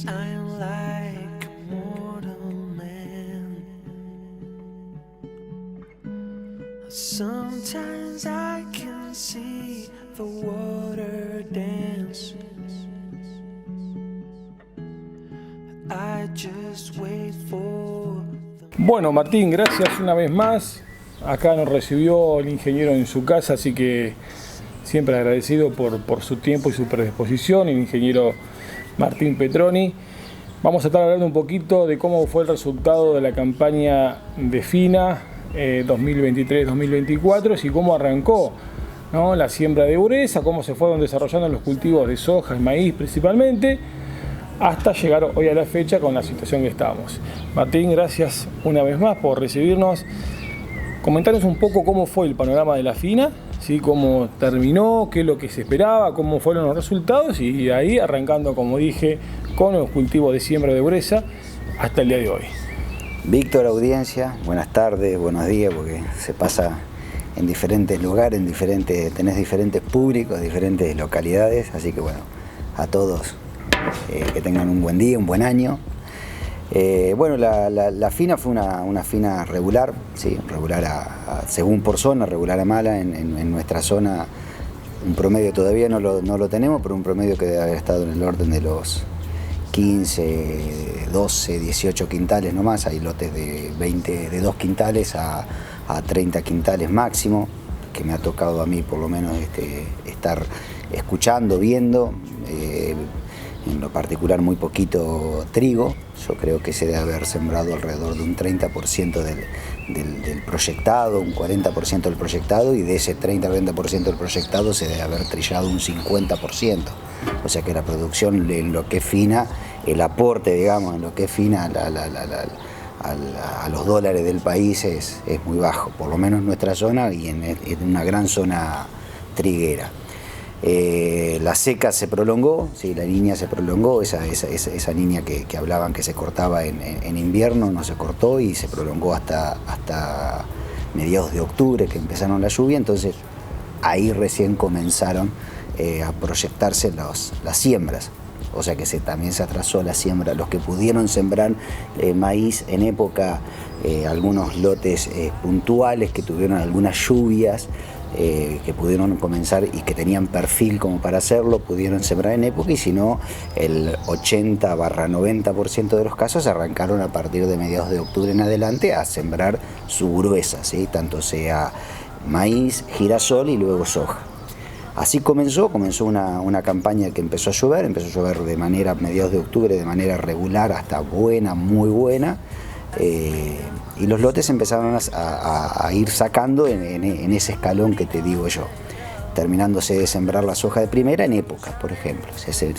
I'm like a mortal man. Sometimes I can see the water dance. I just wait for. Bueno, Martín, gracias una vez más. Acá nos recibió el ingeniero en su casa, así que siempre agradecido por su tiempo y su predisposición, el ingeniero Martín Petroni. Vamos a estar hablando un poquito de cómo fue el resultado de la campaña de FINA 2023-2024 y cómo arrancó, ¿no?, la siembra de Euresa, cómo se fueron desarrollando los cultivos de soja y maíz principalmente, hasta llegar hoy a la fecha con la situación que estamos. Martín, gracias una vez más por recibirnos. Comentaros un poco cómo fue el panorama de la FINA, ¿sí?, cómo terminó, qué es lo que se esperaba, cómo fueron los resultados y de ahí arrancando, como dije, con los cultivos de siembra de Euresa hasta el día de hoy. Víctor, audiencia, buenas tardes, buenos días, porque se pasa en diferentes lugares, tenés diferentes públicos, diferentes localidades, así que bueno, a todos que tengan un buen día, un buen año. Bueno, la FINA fue una FINA regular, ¿sí? Regular según por zona, regular a mala. En nuestra zona un promedio todavía no lo tenemos, pero un promedio que debe haber estado en el orden de los 15, 12, 18 quintales nomás. Hay lotes de 2 quintales a 30 quintales máximo, que me ha tocado a mí por lo menos estar escuchando, viendo. En lo particular muy poquito trigo. Yo creo que se debe haber sembrado alrededor de un 30% del proyectado, un 40% del proyectado, y de ese 30-40% del proyectado se debe haber trillado un 50%. O sea que la producción en lo que es FINA, el aporte, digamos, en lo que es FINA a los dólares del país es muy bajo, por lo menos en nuestra zona y en una gran zona triguera. La seca se prolongó, sí, la línea se prolongó, esa línea que hablaban que se cortaba en invierno no se cortó y se prolongó hasta mediados de octubre, que empezaron la lluvia. Entonces ahí recién comenzaron a proyectarse las siembras, o sea que también se atrasó la siembra. Los que pudieron sembrar maíz en época, algunos lotes puntuales que tuvieron algunas lluvias, que pudieron comenzar y que tenían perfil como para hacerlo, pudieron sembrar en época, y si no, el 80-90% de los casos arrancaron a partir de mediados de octubre en adelante a sembrar su gruesa, ¿sí?, tanto sea maíz, girasol y luego soja. Así comenzó una campaña que empezó a llover de manera, a mediados de octubre, de manera regular hasta buena, muy buena. Y los lotes empezaron a ir sacando en ese escalón que te digo yo, terminándose de sembrar la soja de primera en época, por ejemplo. O sea, se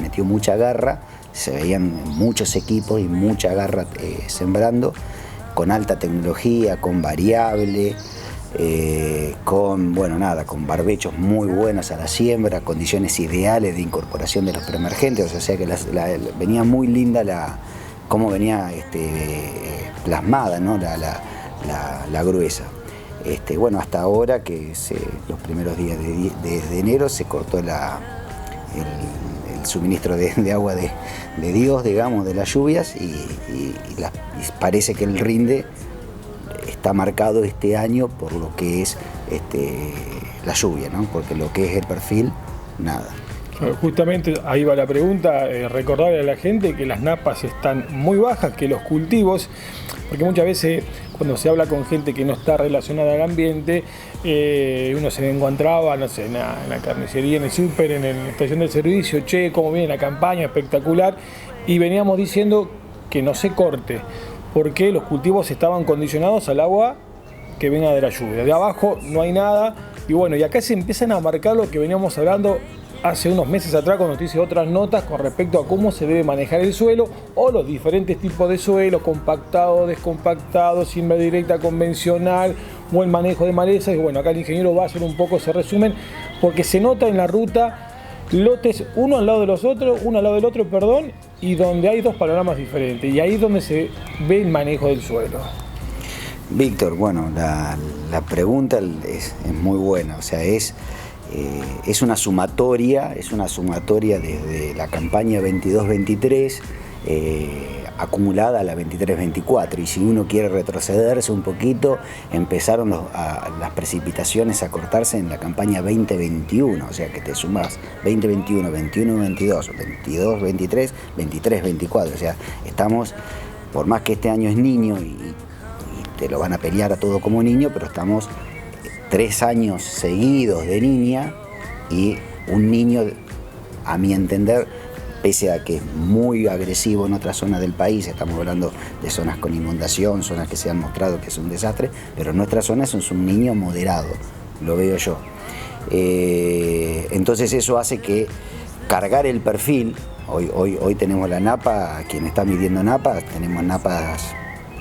metió mucha garra, se veían muchos equipos y mucha garra sembrando, con alta tecnología, con variable, con barbechos muy buenos a la siembra, condiciones ideales de incorporación de los preemergentes. O sea que venía muy linda cómo venía plasmada, ¿no?, la gruesa. Bueno, hasta ahora que los primeros días de enero se cortó el suministro de agua de Dios, digamos, de las lluvias, y parece que el rinde está marcado este año por lo que es la lluvia, ¿no?, porque lo que es el perfil, nada. Justamente ahí va la pregunta, recordarle a la gente que las napas están muy bajas, que los cultivos, porque muchas veces cuando se habla con gente que no está relacionada al ambiente, uno se encontraba, no sé, en la carnicería, en el súper, en la estación de servicio, che, cómo viene la campaña, espectacular, y veníamos diciendo que no se corte, porque los cultivos estaban condicionados al agua que venga de la lluvia. De abajo no hay nada, y bueno, y acá se empiezan a marcar lo que veníamos hablando hace unos meses atrás, cuando te hice otras notas con respecto a cómo se debe manejar el suelo o los diferentes tipos de suelo, compactado, descompactado, siembra directa, convencional, o el manejo de malezas. Y bueno, acá el ingeniero va a hacer un poco ese resumen, porque se nota en la ruta lotes uno al lado del otro, y donde hay dos panoramas diferentes, y ahí es donde se ve el manejo del suelo. Víctor, bueno, la pregunta es muy buena, o sea, es una sumatoria desde la campaña 22-23 acumulada a la 23-24, y si uno quiere retrocederse un poquito, empezaron las precipitaciones a cortarse en la campaña 20-21, o sea que te sumas 20-21, 21-22, 22-23, 23-24, o sea, estamos, por más que este año es niño y te lo van a pelear a todo como niño, pero estamos 3 años seguidos de niña, y un niño, a mi entender, pese a que es muy agresivo en otras zonas del país, estamos hablando de zonas con inundación, zonas que se han mostrado que es un desastre, pero en nuestra zona es un niño moderado, lo veo yo. Entonces eso hace que cargar el perfil, hoy tenemos la napa, quien está midiendo napas, tenemos napas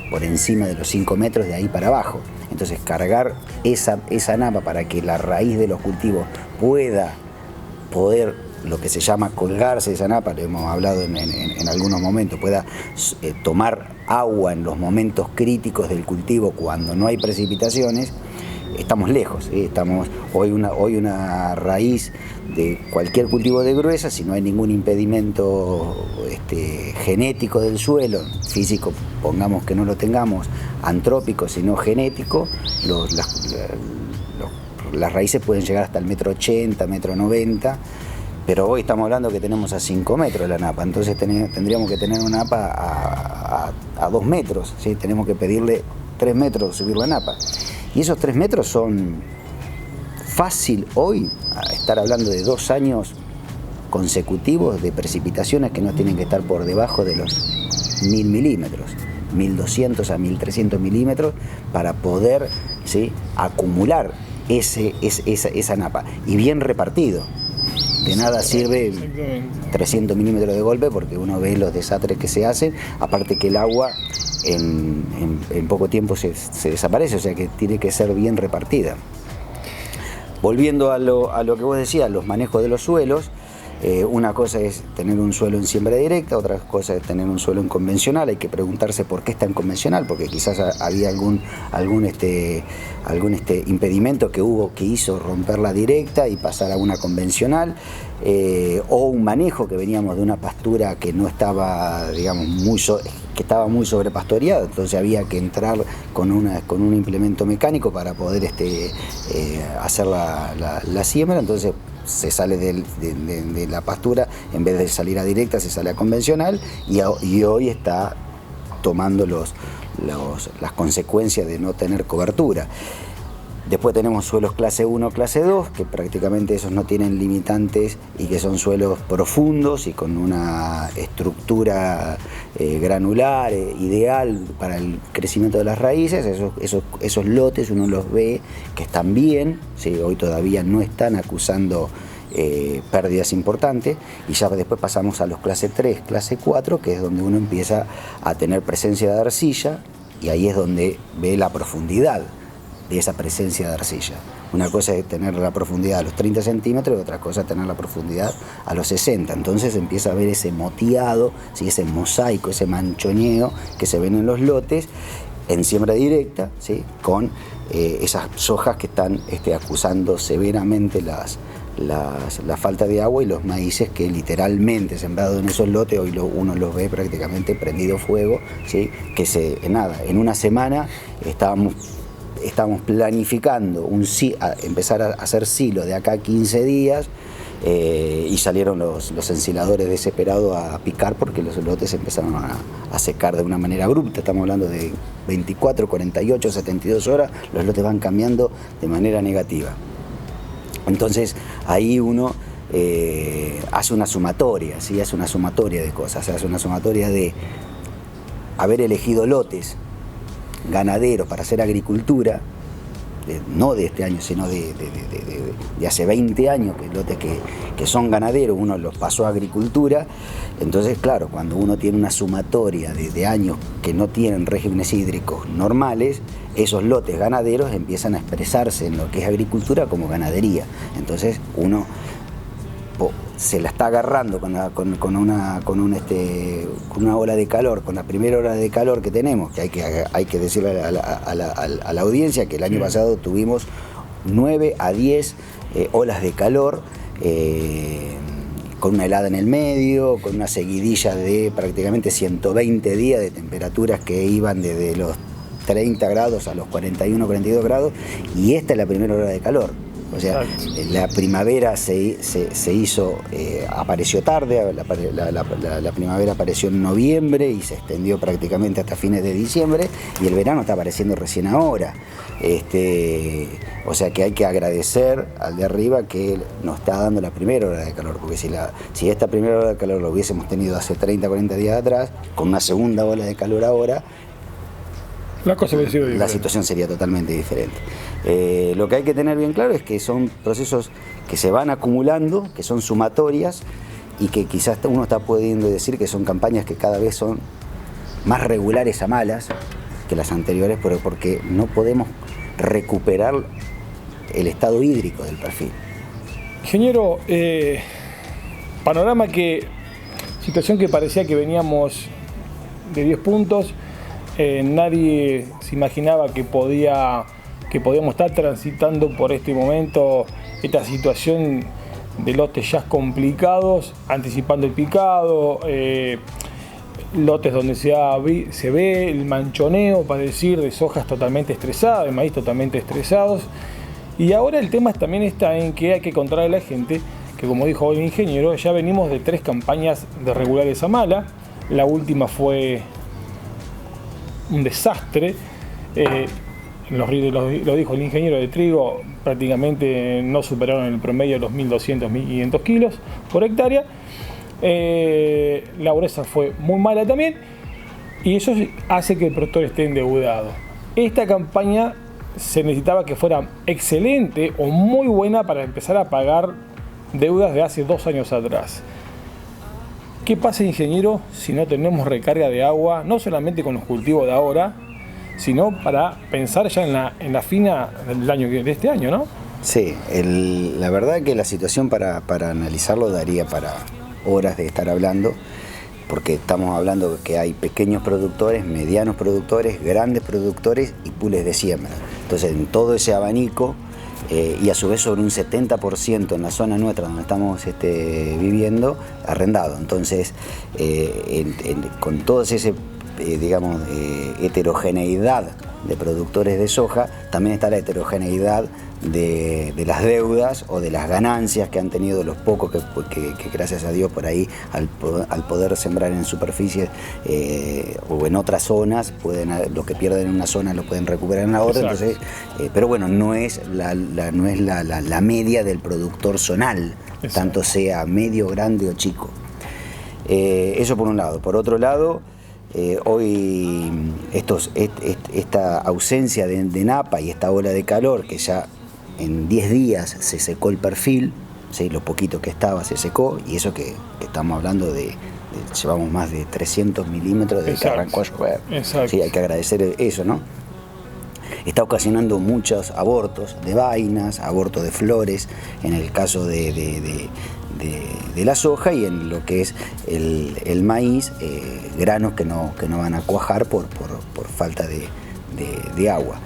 por encima de los 5 metros de ahí para abajo. Entonces cargar esa napa para que la raíz de los cultivos pueda lo que se llama colgarse de esa napa, lo hemos hablado en algunos momentos, pueda tomar agua en los momentos críticos del cultivo cuando no hay precipitaciones, estamos lejos, ¿sí? Estamos hoy una raíz de cualquier cultivo de gruesa, si no hay ningún impedimento genético del suelo, físico, pongamos que no lo tengamos, antrópico, sino genético, las raíces pueden llegar hasta el 1,80 m, 1,90 m, pero hoy estamos hablando que tenemos a 5 metros la napa, entonces tendríamos que tener una napa a 2 metros, ¿sí? Tenemos que pedirle 3 metros subir la napa. Y esos 3 metros son fácil hoy, a estar hablando de 2 años consecutivos de precipitaciones que no tienen que estar por debajo de los 1000 milímetros, 1200 a 1300 milímetros, para poder, ¿sí?, acumular esa napa, y bien repartido. De nada sirve 300 milímetros de golpe, porque uno ve los desastres que se hacen, aparte que el agua en poco tiempo se desaparece, o sea que tiene que ser bien repartida. Volviendo a lo que vos decías, los manejos de los suelos, una cosa es tener un suelo en siembra directa, otra cosa es tener un suelo en convencional. Hay que preguntarse por qué está en convencional, porque quizás había algún impedimento que hizo romper la directa y pasar a una convencional, o un manejo que veníamos de una pastura que no estaba, digamos, que estaba muy sobrepastoreada, entonces había que entrar con un implemento mecánico para poder hacer la siembra. Entonces se sale de la pastura, en vez de salir a directa se sale a convencional, y hoy está tomando las consecuencias de no tener cobertura. Después tenemos suelos clase 1, clase 2, que prácticamente esos no tienen limitantes y que son suelos profundos y con una estructura granular ideal para el crecimiento de las raíces. Esos lotes uno los ve que están bien, ¿sí? Hoy todavía no están acusando pérdidas importantes, y ya después pasamos a los clase 3, clase 4, que es donde uno empieza a tener presencia de arcilla, y ahí es donde ve la profundidad de esa presencia de arcilla. Una cosa es tener la profundidad a los 30 centímetros y otra cosa es tener la profundidad a los 60. Entonces empieza a ver ese moteado, ¿sí?, ese mosaico, ese manchoneo que se ven en los lotes en siembra directa, ¿sí?, con esas sojas que están acusando severamente la falta de agua, y los maíces que literalmente sembrados en esos lotes, hoy uno los ve prácticamente prendido fuego, ¿sí?, que en una semana estamos planificando empezar a hacer silo de acá a 15 días, y salieron los ensiladores desesperados a picar porque los lotes empezaron a secar de una manera abrupta. Estamos hablando de 24, 48, 72 horas, los lotes van cambiando de manera negativa. Entonces ahí uno hace una sumatoria, ¿sí? Hace una sumatoria de cosas, hace una sumatoria de haber elegido lotes ganaderos para hacer agricultura, no de este año, sino de hace 20 años, que lotes que son ganaderos, uno los pasó a agricultura. Entonces, claro, cuando uno tiene una sumatoria de años que no tienen regímenes hídricos normales, esos lotes ganaderos empiezan a expresarse en lo que es agricultura como ganadería. Entonces uno se la está agarrando con una ola de calor, con la primera ola de calor que tenemos, que hay que decirle a la audiencia que el año pasado tuvimos 9 a 10 olas de calor, con una helada en el medio, con una seguidilla de prácticamente 120 días de temperaturas que iban desde los 30 grados a los 41, 42 grados, y esta es la primera ola de calor. O sea, la primavera se hizo, apareció tarde, la primavera apareció en noviembre y se extendió prácticamente hasta fines de diciembre, y el verano está apareciendo recién ahora. O sea que hay que agradecer al de arriba que nos está dando la primera ola de calor, porque si esta primera ola de calor lo hubiésemos tenido hace 30, 40 días atrás, con una segunda ola de calor ahora, la situación sería totalmente diferente. Lo que hay que tener bien claro es que son procesos que se van acumulando, que son sumatorias, y que quizás uno está pudiendo decir que son campañas que cada vez son más regulares a malas que las anteriores, pero porque no podemos recuperar el estado hídrico del perfil. Ingeniero, situación que parecía que veníamos de 10 puntos. Nadie se imaginaba que podíamos estar transitando por este momento esta situación de lotes ya complicados, anticipando el picado, lotes donde se ve el manchoneo, para decir, de sojas totalmente estresadas, de maíz totalmente estresados. Y ahora el tema también está en que hay que contarle a la gente que, como dijo hoy el ingeniero, ya venimos de 3 campañas de regulares a mala. La última fue un desastre. Lo dijo el ingeniero, de trigo prácticamente no superaron el promedio de los 1.200, 1.500 kilos por hectárea. La obreza fue muy mala también, y eso hace que el productor esté endeudado. Esta campaña se necesitaba que fuera excelente o muy buena para empezar a pagar deudas de hace 2 años atrás. ¿Qué pasa, ingeniero, si no tenemos recarga de agua, no solamente con los cultivos de ahora, sino para pensar ya en la fina de este año, ¿no? Sí, la verdad que la situación para analizarlo daría para horas de estar hablando, porque estamos hablando de que hay pequeños productores, medianos productores, grandes productores y pools de siembra. Entonces, en todo ese abanico, y a su vez sobre un 70% en la zona nuestra donde estamos viviendo, arrendado. Entonces, con todo ese heterogeneidad de productores de soja, también está la heterogeneidad de las deudas o de las ganancias que han tenido los pocos que gracias a Dios por ahí al poder sembrar en superficies o en otras zonas, lo que pierden en una zona lo pueden recuperar en la otra. Entonces, pero bueno, no es la media del productor zonal. Exacto. Tanto sea medio, grande o chico. Eso por un lado. Por otro lado, hoy esta ausencia de napa y esta ola de calor, que ya en 10 días se secó el perfil, ¿sí? Lo poquito que estaba se secó, y eso que estamos hablando llevamos más de 300 milímetros desde que arrancó a llover. Sí, hay que agradecer eso, ¿no? Está ocasionando muchos abortos de vainas, abortos de flores, en el caso de la soja, y en lo que es el maíz, granos que no van a cuajar por falta de agua.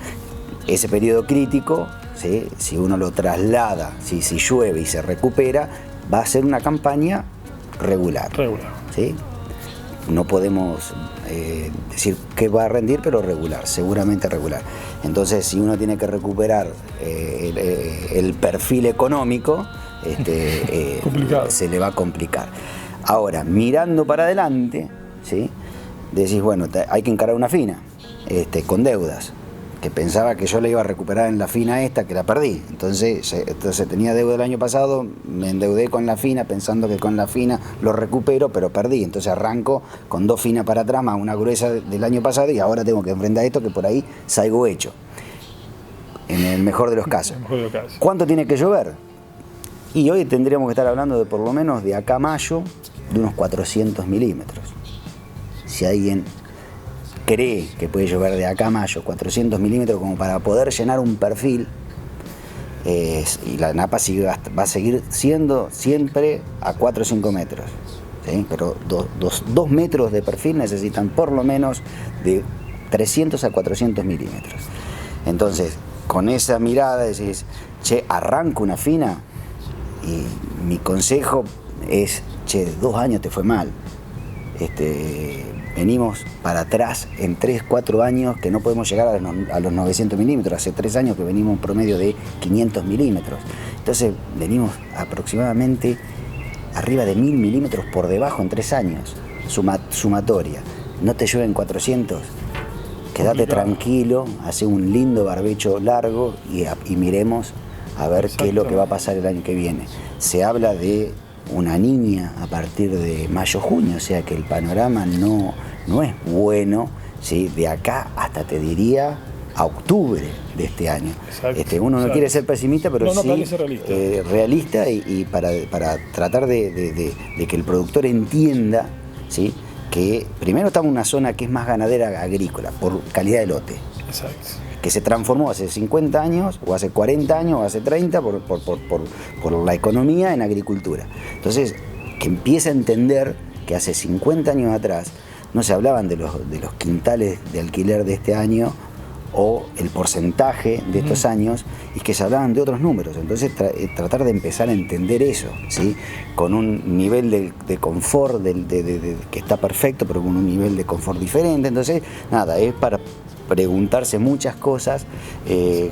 Ese periodo crítico, ¿sí? Si uno lo traslada, si llueve y se recupera, va a ser una campaña regular. ¿Sí? No podemos decir que va a rendir, pero regular, seguramente regular. Entonces, si uno tiene que recuperar el perfil económico, se le va a complicar. Ahora, mirando para adelante, ¿sí? Decís, bueno, hay que encarar una fina, con deudas, que pensaba que yo la iba a recuperar en la fina esta, que la perdí. Entonces tenía deuda el año pasado, me endeudé con la fina pensando que con la fina lo recupero, pero perdí. Entonces arranco con 2 finas para atrás más una gruesa del año pasado, y ahora tengo que enfrentar esto que por ahí salgo hecho, en el mejor de los casos. ¿Cuánto tiene que llover? Y hoy tendríamos que estar hablando de por lo menos de acá a mayo de unos 400 milímetros. Si alguien cree que puede llover de acá a mayo 400 milímetros como para poder llenar un perfil, y la napa va a seguir siendo siempre a 4 o 5 metros, ¿sí? Pero 2 metros de perfil necesitan por lo menos de 300 a 400 milímetros. Entonces, con esa mirada decís, che, arranco una fina, y mi consejo es, che, 2 años te fue mal. Venimos para atrás en 3, 4 años que no podemos llegar a los 900 milímetros. Hace 3 años que venimos un promedio de 500 milímetros. Entonces venimos aproximadamente arriba de 1000 milímetros por debajo en 3 años. Sumatoria. No te llueven 400. Quédate tranquilo, hace un lindo barbecho largo y miremos a ver qué es lo que va a pasar el año que viene. Se habla de una niña a partir de mayo-junio, o sea que el panorama no es bueno, ¿sí? De acá hasta te diría a octubre de este año. Uno no quiere ser pesimista, pero sí realista y para tratar de que el productor entienda, ¿sí? Que primero estamos en una zona que es más ganadera agrícola por calidad de lote. Exacto. Que se transformó hace 50 años, o hace 40 años, o hace 30 por la economía en agricultura. Entonces, que empiece a entender que hace 50 años atrás no se hablaban de los quintales de alquiler de este año o el porcentaje de estos años, y que se hablaban de otros números. Entonces tratar de empezar a entender eso, ¿sí? Con un nivel de confort que está perfecto, pero con un nivel de confort diferente. Entonces, nada, es para preguntarse muchas cosas,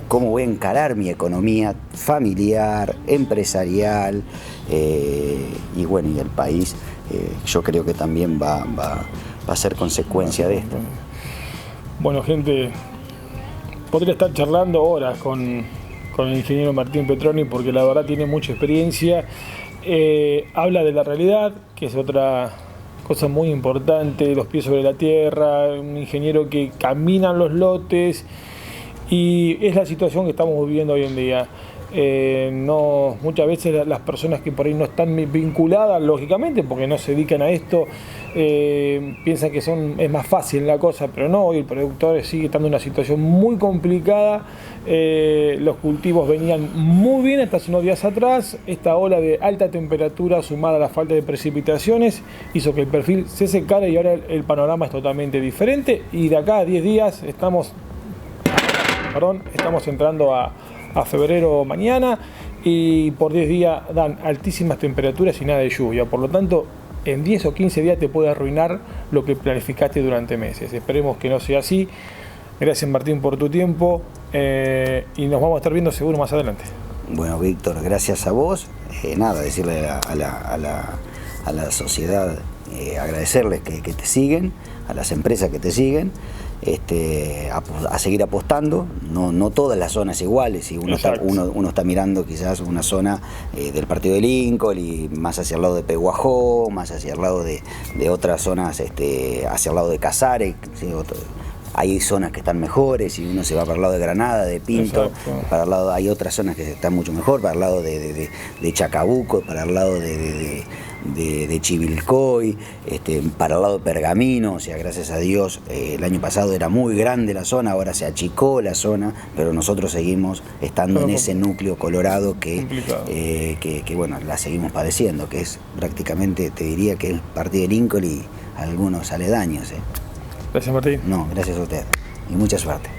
cómo voy a encarar mi economía familiar, empresarial, y bueno, y el país, yo creo que también va a ser consecuencia de esto. Bueno, gente, podría estar charlando horas con el ingeniero Martín Petroni, porque la verdad tiene mucha experiencia, habla de la realidad, que es otra cosa muy importante, los pies sobre la tierra, un ingeniero que camina en los lotes, y es la situación que estamos viviendo hoy en día. Muchas veces las personas que por ahí no están vinculadas, lógicamente, porque no se dedican a esto, piensan que es más fácil la cosa, pero no, hoy el productor sigue estando en una situación muy complicada. Los cultivos venían muy bien hasta hace unos días atrás. Esta ola de alta temperatura sumada a la falta de precipitaciones hizo que el perfil se secara, y ahora el panorama es totalmente diferente, y de acá a 10 días estamos entrando a febrero mañana, y por 10 días dan altísimas temperaturas y nada de lluvia. Por lo tanto, en 10 o 15 días te puede arruinar lo que planificaste durante meses. Esperemos que no sea así. Gracias, Martín, por tu tiempo, y nos vamos a estar viendo seguro más adelante. Bueno, Víctor, gracias a vos. Decirle a la sociedad, agradecerles que te siguen, a las empresas que te siguen, a seguir apostando. No todas las zonas iguales, y uno está mirando quizás una zona del partido de Lincoln, y más hacia el lado de Peguajó, más hacia el lado de otras zonas, hacia el lado de Casares, ¿sí? Hay zonas que están mejores, y uno se va para el lado de Granada, de Pinto. Para el lado, hay otras zonas que están mucho mejor, para el lado de Chacabuco, para el lado de Chivilcoy, para el lado de Pergamino. O sea, gracias a Dios, el año pasado era muy grande la zona, ahora se achicó la zona, pero nosotros seguimos estando en ese núcleo colorado que bueno, la seguimos padeciendo, que es prácticamente, te diría que es partido de Lincoln y algunos aledaños. Gracias, Martín. No, gracias a usted, y mucha suerte.